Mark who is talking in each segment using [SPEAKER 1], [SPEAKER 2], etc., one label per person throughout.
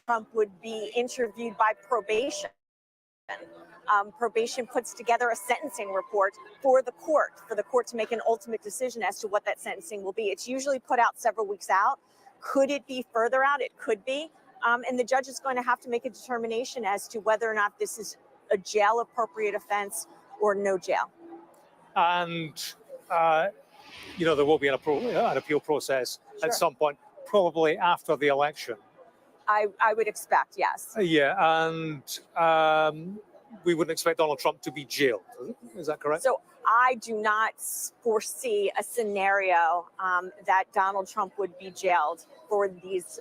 [SPEAKER 1] Trump would be interviewed by probation. Probation puts together a sentencing report for the court to make an ultimate decision as to what that sentencing will be. It's usually put out several weeks out. Could it be further out? It could be. And the judge is going to have to make a determination as to whether or not this is a jail appropriate offense or no jail.
[SPEAKER 2] And, there will be an appeal process at some point, probably after the election.
[SPEAKER 1] I would expect, yes.
[SPEAKER 2] Yeah, and we wouldn't expect Donald Trump to be jailed. Is that correct?
[SPEAKER 1] So I do not foresee a scenario that Donald Trump would be jailed for these.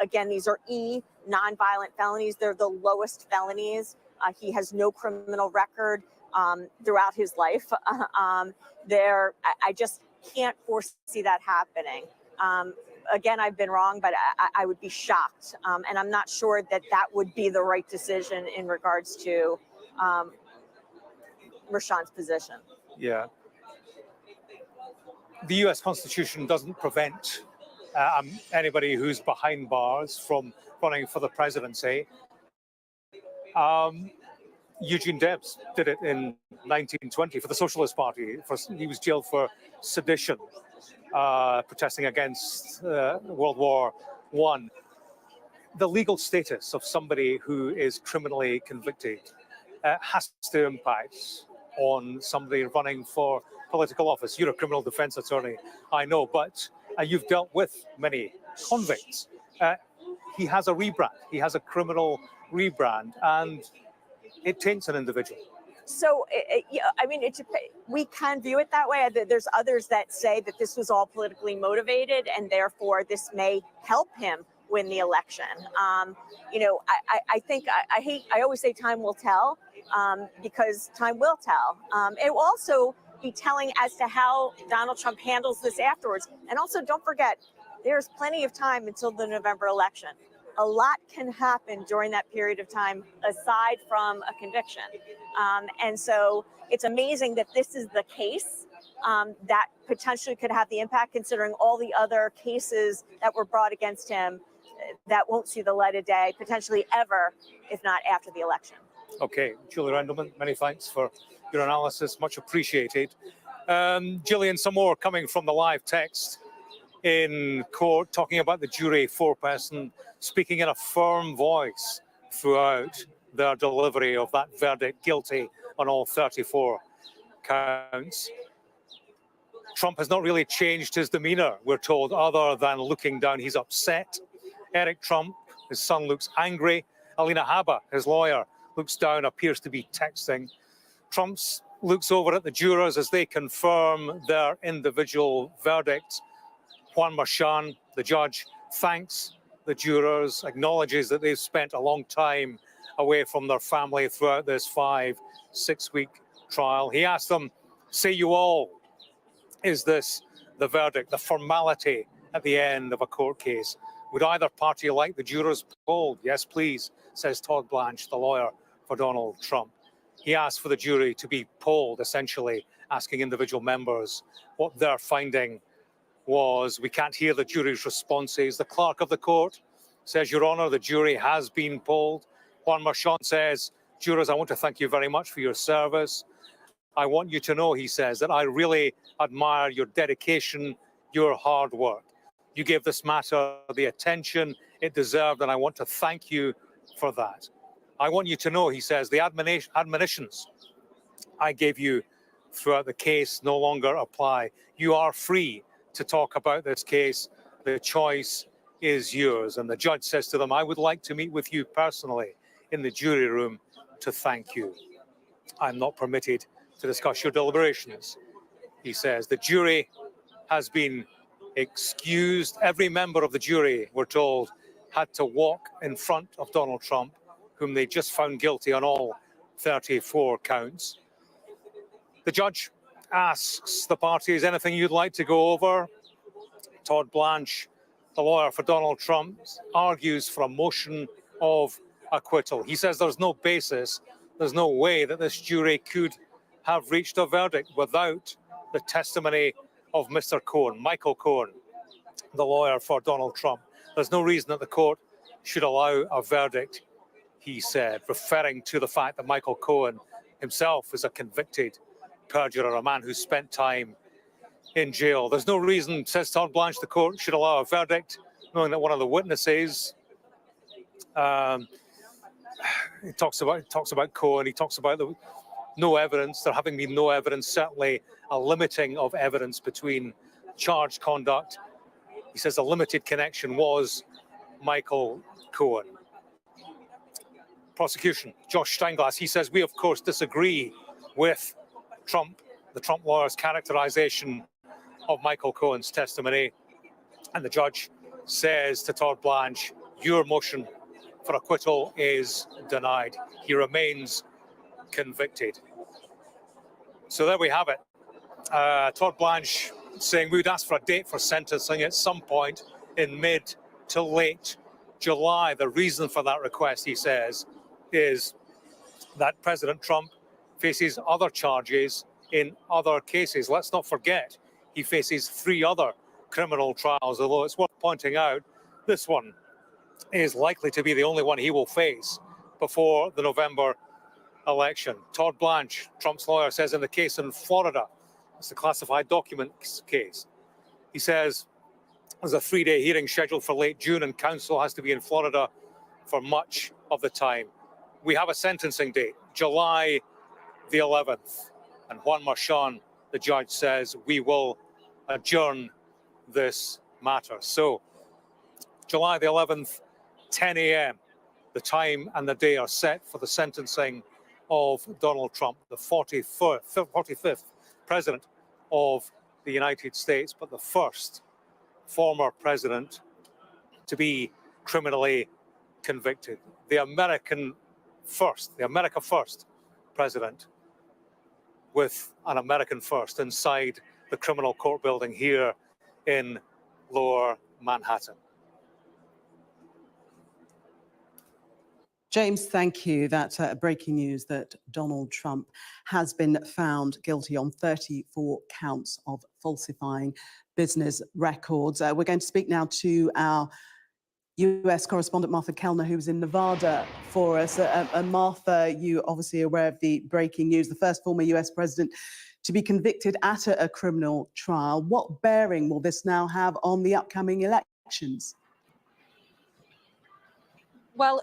[SPEAKER 1] Again, these are nonviolent felonies. They're the lowest felonies. He has no criminal record throughout his life. I just can't foresee that happening. Again, I've been wrong, but I would be shocked. And I'm not sure that would be the right decision in regards to Merchan's position.
[SPEAKER 2] Yeah. The U.S. Constitution doesn't prevent anybody who's behind bars from running for the presidency. Eugene Debs did it in 1920 for the Socialist Party. He was jailed for sedition, protesting against World War I. The legal status of somebody who is criminally convicted has to impact on somebody running for political office. You're a criminal defense attorney, I know, but you've dealt with many convicts. He has a rebrand. He has a criminal rebrand, and it taints an individual.
[SPEAKER 1] So, we can view it that way. There's others that say that this was all politically motivated, and therefore this may help him win the election. I always say time will tell, because time will tell. It will also be telling as to how Donald Trump handles this afterwards. And also, don't forget, there's plenty of time until the November election. A lot can happen during that period of time, aside from a conviction. And so it's amazing that this is the case that potentially could have the impact, considering all the other cases that were brought against him that won't see the light of day, potentially ever, if not after the election.
[SPEAKER 2] Okay, Julie Rendelman, many thanks for your analysis, much appreciated. Gillian, some more coming from the live text in court, talking about the jury foreperson speaking in a firm voice throughout their delivery of that verdict, guilty on all 34 counts. Trump has not really changed his demeanor, we're told, other than looking down. He's upset. Eric Trump, his son, looks angry. Alina Habba, his lawyer, looks down, appears to be texting. Trump looks over at the jurors as they confirm their individual verdicts. Juan Merchan, the judge, thanks the jurors, acknowledges that they've spent a long time away from their family throughout this 5-6 week trial. He asked them, say you all, is this the verdict, the formality at the end of a court case? Would either party like the jurors polled? Yes, please, says Todd Blanche, the lawyer for Donald Trump. He asked for the jury to be polled, essentially asking individual members what their finding was. We can't hear the jury's responses. The clerk of the court says, Your Honor, the jury has been polled. Juan Merchan says, jurors, I want to thank you very much for your service. I want you to know, he says, that I really admire your dedication, your hard work. You gave this matter the attention it deserved, and I want to thank you for that. I want you to know, he says, the admonitions I gave you throughout the case no longer apply. You are free to talk about this case. The choice is yours. And the judge says to them, I would like to meet with you personally in the jury room to thank you. I'm not permitted to discuss your deliberations, he says. The jury has been excused. Every member of the jury, we're told, had to walk in front of Donald Trump, whom they just found guilty on all 34 counts. The judge asks the parties, anything you'd like to go over? Todd Blanche, the lawyer for Donald Trump, argues for a motion of acquittal. He says there's no basis, there's no way that this jury could have reached a verdict without the testimony of Mr. Cohen, Michael Cohen, the lawyer for Donald Trump. There's no reason that the court should allow a verdict, he said, referring to the fact that Michael Cohen himself is a convicted perjurer, a man who spent time in jail. There's no reason, says Todd Blanche, the court should allow a verdict, knowing that one of the witnesses, he talks about Cohen, he talks about no evidence, there having been no evidence, certainly a limiting of evidence between charged conduct. He says a limited connection was Michael Cohen. Prosecution, Josh Steinglass, he says, we of course disagree with Trump, the Trump lawyer's characterization of Michael Cohen's testimony. And the judge says to Todd Blanche, your motion for acquittal is denied. He remains convicted. So there we have it. Todd Blanche saying we would ask for a date for sentencing at some point in mid to late July. The reason for that request, he says, is that President Trump faces other charges in other cases. Let's not forget, he faces 3 other criminal trials, although it's worth pointing out this one is likely to be the only one he will face before the November election. Todd Blanche, Trump's lawyer, says in the case in Florida, it's the classified documents case, he says there's a 3-day hearing scheduled for late June and counsel has to be in Florida for much of the time. We have a sentencing date, July the 11th. And Juan Marchand, the judge, says we will adjourn this matter. So July the 11th, 10 a.m., the time and the day are set for the sentencing of Donald Trump, the 45th president of the United States, but the first former president to be criminally convicted. The America First president with an American first inside the criminal court building here in Lower Manhattan.
[SPEAKER 3] James, thank you. That's breaking news that Donald Trump has been found guilty on 34 counts of falsifying business records. We're going to speak now to our US correspondent Martha Kellner, who's in Nevada for us. Martha, you obviously are aware of the breaking news, the first former US president to be convicted at a criminal trial. What bearing will this now have on the upcoming elections?
[SPEAKER 1] Well,